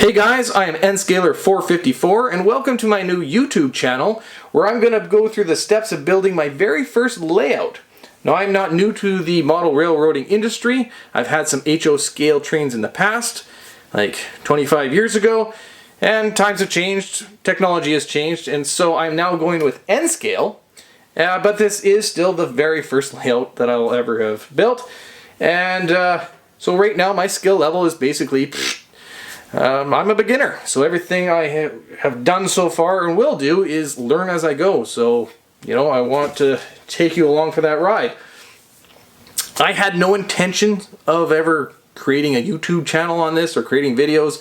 Hey guys, I am Nscaler454 and welcome to my new YouTube channel where I'm going to go through the steps of building my very first layout. Now I'm not new to the model railroading industry. I've had some HO scale trains in the past, like 25 years ago, and times have changed, technology has changed, and so I'm now going with N-scale, but this is still the very first layout that I'll ever have built, and so right now my skill level is basically I'm a beginner, so everything I have done so far and will do is learn as I go. So, you know, I want to take you along for that ride. I had no intention of ever creating a YouTube channel on this or creating videos.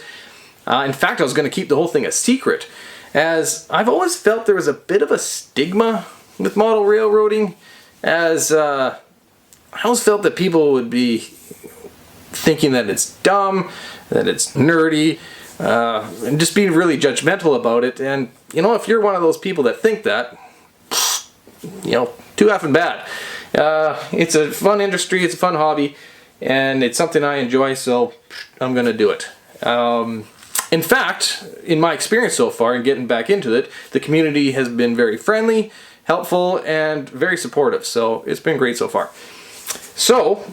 In fact, I was going to keep the whole thing a secret, as I've always felt there was a bit of a stigma with model railroading, as I always felt that people would be thinking that it's dumb, that it's nerdy, and just being really judgmental about it. And, you know, if you're one of those people that think that, you know, too effing bad. It's a fun industry, it's a fun hobby, and it's something I enjoy, so I'm going to do it. In fact, in my experience so far in getting back into it, the community has been very friendly, helpful, and very supportive, so it's been great so far. So,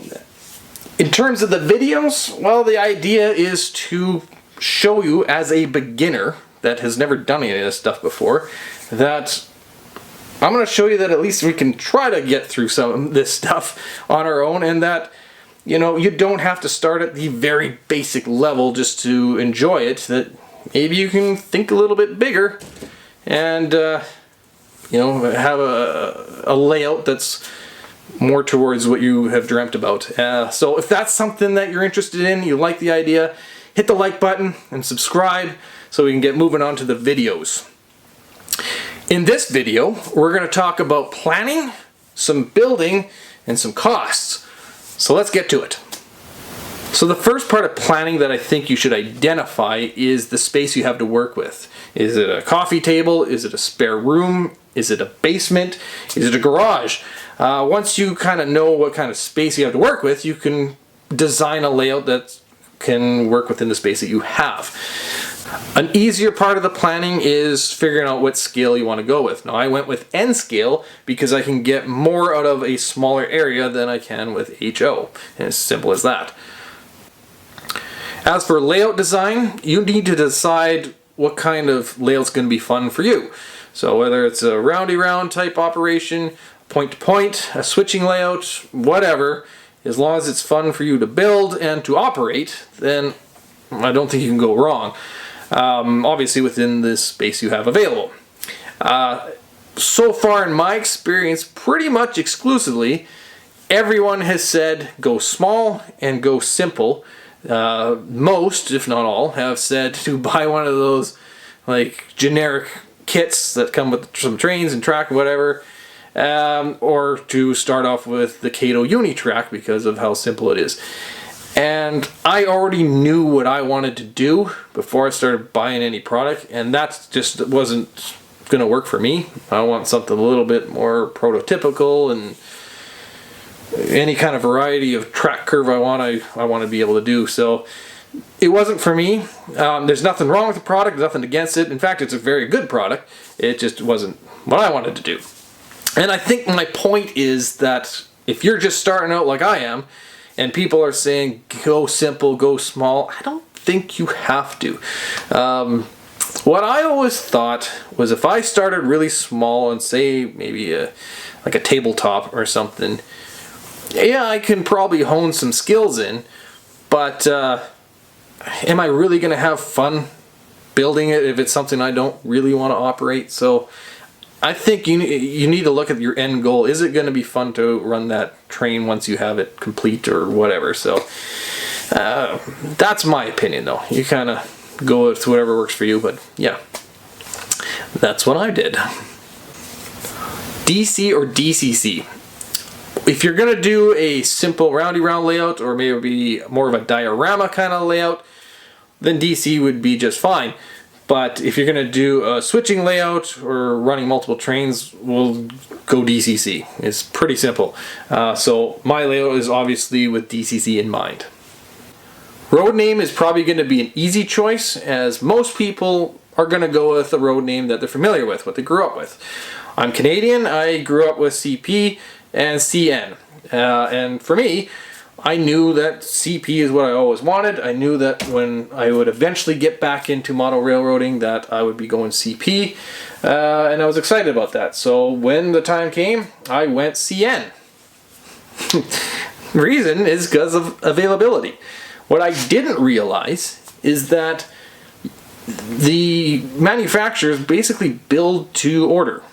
in terms of the videos, well, the idea is to show you as a beginner that has never done any of this stuff before, that I'm going to show you that at least we can try to get through some of this stuff on our own, and that, you know, you don't have to start at the very basic level just to enjoy it, that maybe you can think a little bit bigger and, you know, have a layout that's more towards what you have dreamt about. So if that's something that you're interested in, you like the idea, hit the like button and subscribe so we can get moving on to the videos. In this video, we're going to talk about planning, some building, and some costs. So let's get to it. So the first part of planning that I think you should identify is the space you have to work with. Is it a coffee table? Is it a spare room? Is it a basement? Is it a garage? Once you kind of know what kind of space you have to work with, you can design a layout that can work within the space that you have. An easier part of the planning is figuring out what scale you want to go with. Now, I went with N scale because I can get more out of a smaller area than I can with HO. And it's simple as that. As for layout design, you need to decide what kind of layout's going to be fun for you. So whether it's a roundy round type operation, point to point, a switching layout, whatever, as long as it's fun for you to build and to operate, then I don't think you can go wrong. Obviously within this space you have available. So far in my experience, pretty much exclusively, everyone has said go small and go simple. Most, if not all, have said to buy one of those like generic kits that come with some trains and track, whatever, or to start off with the Kato Unitrack because of how simple it is. And I already knew what I wanted to do before I started buying any product, and that just wasn't going to work for me. I want something a little bit more prototypical, and any kind of variety of track curve I want to be able to do. So it wasn't for me. There's nothing wrong with the product, nothing against it. In fact, it's a very good product. It just wasn't what I wanted to do. And I think my point is that if you're just starting out like I am, and people are saying go simple, go small, I don't think you have to. What I always thought was if I started really small and say maybe like a tabletop or something, yeah, I can probably hone some skills in, but am I really going to have fun building it if it's something I don't really want to operate? So I think you need to look at your end goal. Is it going to be fun to run that train once you have it complete or whatever? So that's my opinion, though. You kind of go with whatever works for you, but yeah, that's what I did. DC or DCC. If you're going to do a simple roundy round layout, or maybe more of a diorama kind of layout, then DC would be just fine. But if you're going to do a switching layout or running multiple trains, we'll go DCC. It's pretty simple. So my layout is obviously with DCC in mind. Road name is probably going to be an easy choice, as most people are going to go with a road name that they're familiar with, what they grew up with. I'm Canadian. I grew up with CP and CN. And for me, I knew that CP is what I always wanted. I knew that when I would eventually get back into model railroading that I would be going CP. And I was excited about that. So when the time came, I went CN. The reason is because of availability. What I didn't realize is that the manufacturers basically build to order.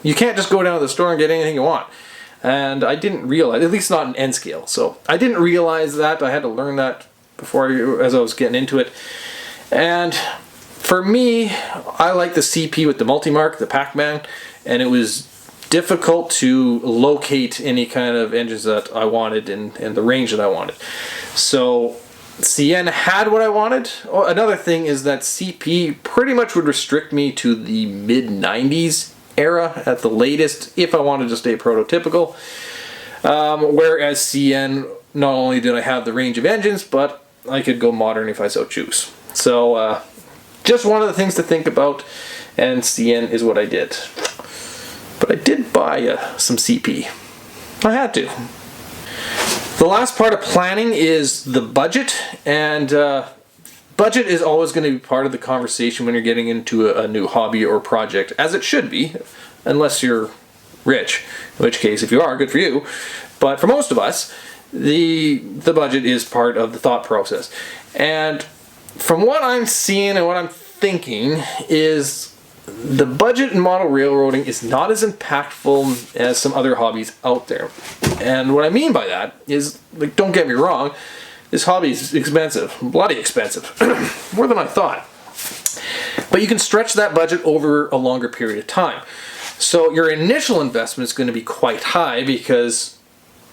You can't just go down to the store and get anything you want. And I didn't realize, at least not in N scale. So I didn't realize that. I had to learn that before, as I was getting into it. And for me, I like the CP with the multi-mark, the Pac-Man, and it was difficult to locate any kind of engines that I wanted and the range that I wanted. So CN had what I wanted. Oh, another thing is that CP pretty much would restrict me to the mid-90s era at the latest if I wanted to stay prototypical. Whereas CN, not only did I have the range of engines, but I could go modern if I so choose. So just one of the things to think about, and CN is what I did. But I did buy some CP. I had to. The last part of planning is the budget, and budget is always going to be part of the conversation when you're getting into a new hobby or project, as it should be, unless you're rich, in which case, if you are, good for you. But for most of us, the budget is part of the thought process. And from what I'm seeing and what I'm thinking is the budget in model railroading is not as impactful as some other hobbies out there. And what I mean by that is, like, don't get me wrong, this hobby is expensive, bloody expensive, more than I thought. But you can stretch that budget over a longer period of time. So your initial investment is going to be quite high because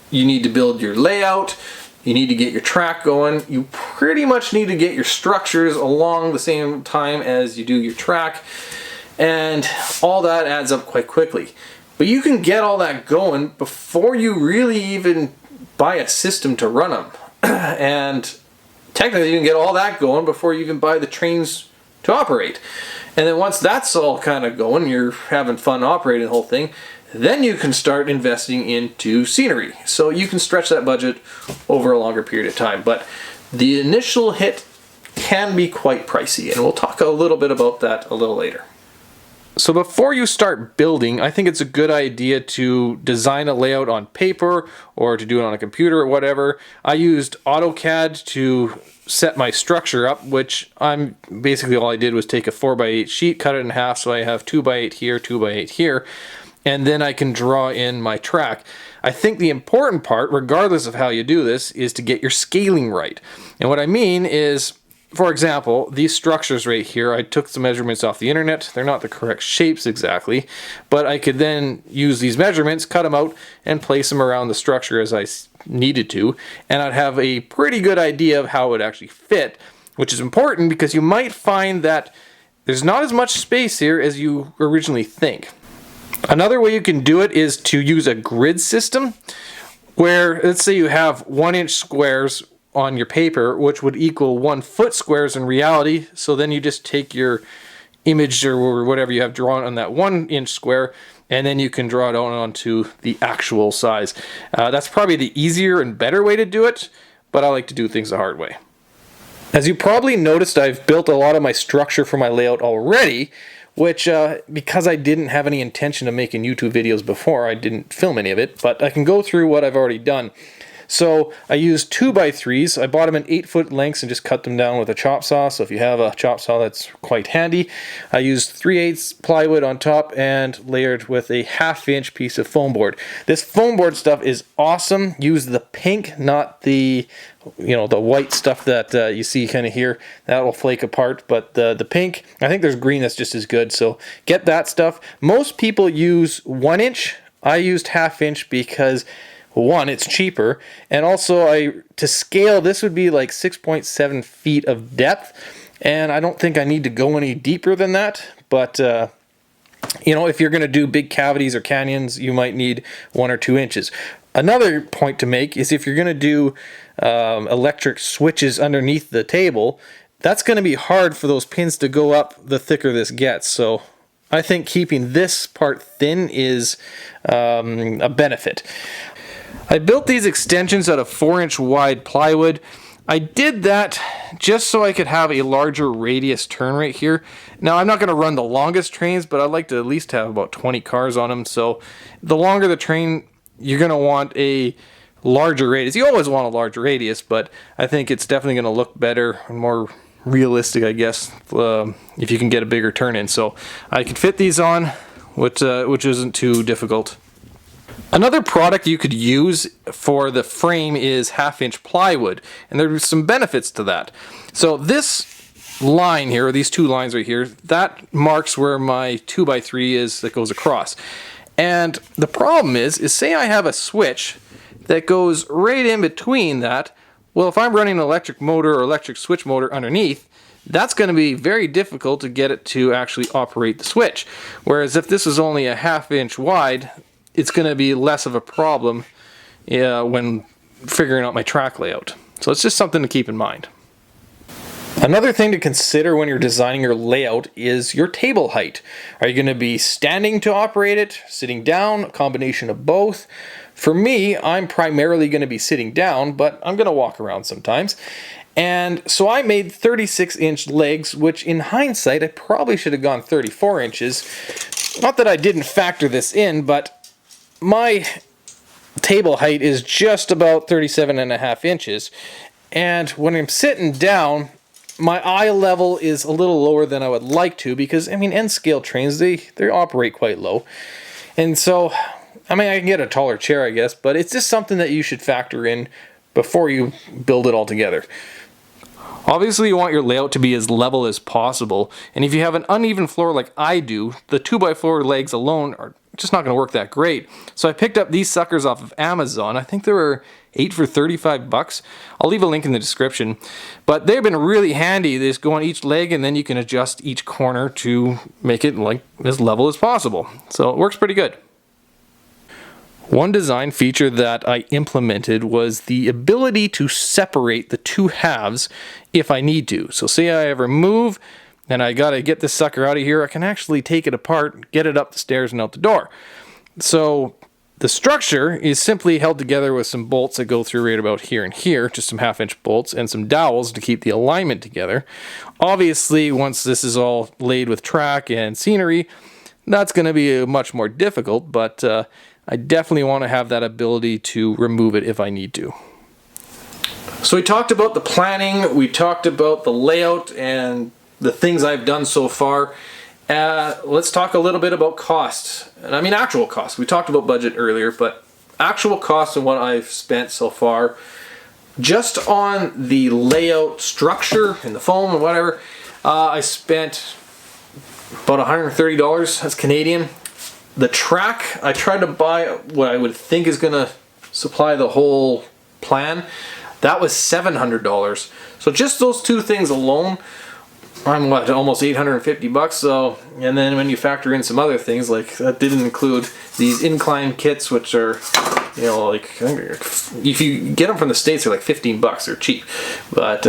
you need to build your layout, you need to get your track going, you pretty much need to get your structures along the same time as you do your track, and all that adds up quite quickly. But you can get all that going before you really even buy a system to run them. And technically you can get all that going before you even buy the trains to operate. And then once that's all kind of going, you're having fun operating the whole thing, then you can start investing into scenery. So you can stretch that budget over a longer period of time. But the initial hit can be quite pricey, and we'll talk a little bit about that a little later. So before you start building, I think it's a good idea to design a layout on paper or to do it on a computer or whatever. I used AutoCAD to set my structure up, which basically all I did was take a 4x8 sheet, cut it in half, so I have 2x8 here, 2x8 here, and then I can draw in my track. I think the important part, regardless of how you do this, is to get your scaling right. And what I mean is, for example, these structures right here, I took some measurements off the internet. They're not the correct shapes exactly, but I could then use these measurements, cut them out, and place them around the structure as I needed to, and I'd have a pretty good idea of how it would actually fit, which is important because you might find that there's not as much space here as you originally think. Another way you can do it is to use a grid system, where let's say you have 1-inch squares on your paper, which would equal 1 foot squares in reality. So then you just take your image or whatever you have drawn on that 1-inch square, and then you can draw it onto the actual size. That's probably the easier and better way to do it, but I like to do things the hard way. As you probably noticed, I've built a lot of my structure for my layout already, which because I didn't have any intention of making YouTube videos before, I didn't film any of it, but I can go through what I've already done. So I used 2x3s. I bought them in 8-foot lengths and just cut them down with a chop saw. So if you have a chop saw, that's quite handy. I used 3/8 plywood on top and layered with a 1/2-inch piece of foam board. This foam board stuff is awesome. Use the pink, not the the white stuff that you see kind of here. That will flake apart, but the pink, I think there's green that's just as good. So get that stuff. Most people use 1-inch. I used 1/2-inch because, one, it's cheaper, and also to scale, this would be like 6.7 feet of depth, and I don't think I need to go any deeper than that, but if you're going to do big cavities or canyons, you might need 1 or 2 inches. Another point to make is if you're going to do electric switches underneath the table, that's going to be hard for those pins to go up the thicker this gets. So I think keeping this part thin is a benefit. I built these extensions out of 4-inch wide plywood. I did that just so I could have a larger radius turn right here. Now I'm not going to run the longest trains, but I'd like to at least have about 20 cars on them. So the longer the train, you're going to want a larger radius. You always want a larger radius, but I think it's definitely going to look better and more realistic, I guess, if you can get a bigger turn in. So I can fit these on, which isn't too difficult. Another product you could use for the frame is 1/2-inch plywood, and there's some benefits to that. So this line here, or these two lines right here, that marks where my 2x3 is that goes across. And the problem is say I have a switch that goes right in between that. Well, if I'm running an electric motor or electric switch motor underneath, that's going to be very difficult to get it to actually operate the switch. Whereas if this is only a 1/2-inch wide, it's going to be less of a problem when figuring out my track layout. So it's just something to keep in mind. Another thing to consider when you're designing your layout is your table height. Are you going to be standing to operate it, sitting down, a combination of both? For me, I'm primarily going to be sitting down, but I'm going to walk around sometimes. And so I made 36-inch legs, which in hindsight, I probably should have gone 34 inches. Not that I didn't factor this in, but my table height is just about 37.5 inches. And when I'm sitting down, my eye level is a little lower than I would like to, because, I mean, N-scale trains, they operate quite low. And so, I mean, I can get a taller chair, I guess, but it's just something that you should factor in before you build it all together. Obviously, you want your layout to be as level as possible, and if you have an uneven floor like I do, the 2x4 legs alone are just not going to work that great. So I picked up these suckers off of Amazon. I think they were 8 for 35 bucks. I'll leave a link in the description. But they've been really handy. They just go on each leg, and then you can adjust each corner to make it like as level as possible. So it works pretty good. One design feature that I implemented was the ability to separate the two halves if I need to. So say I ever move and I gotta get this sucker out of here, I can actually take it apart, get it up the stairs and out the door. So the structure is simply held together with some bolts that go through right about here and here, just some 1/2-inch bolts and some dowels to keep the alignment together. Obviously, once this is all laid with track and scenery, that's gonna be much more difficult, but I definitely want to have that ability to remove it if I need to. So we talked about the planning, we talked about the layout and the things I've done so far. Let's talk a little bit about costs. And I mean actual costs. We talked about budget earlier, but actual costs and what I've spent so far, just on the layout structure and the foam and whatever, I spent about $130, that's Canadian. The track, I tried to buy what I would think is going to supply the whole plan. That was $700. So just those two things alone, I'm what, almost 850 bucks. So, and then when you factor in some other things, like that didn't include these incline kits, which are, you know, like if you get them from the States, they're like 15 bucks. They're cheap. But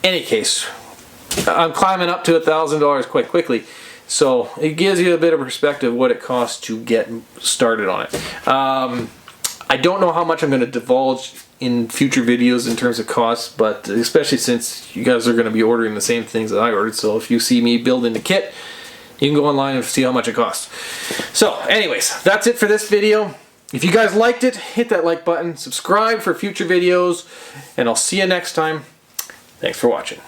any case, I'm climbing up to $1,000 quite quickly. So it gives you a bit of perspective what it costs to get started on it. I don't know how much I'm going to divulge in future videos in terms of costs, but especially since you guys are going to be ordering the same things that I ordered. So if you see me building the kit, you can go online and see how much it costs. So anyways, that's it for this video. If you guys liked it, hit that like button, subscribe for future videos, and I'll see you next time. Thanks for watching.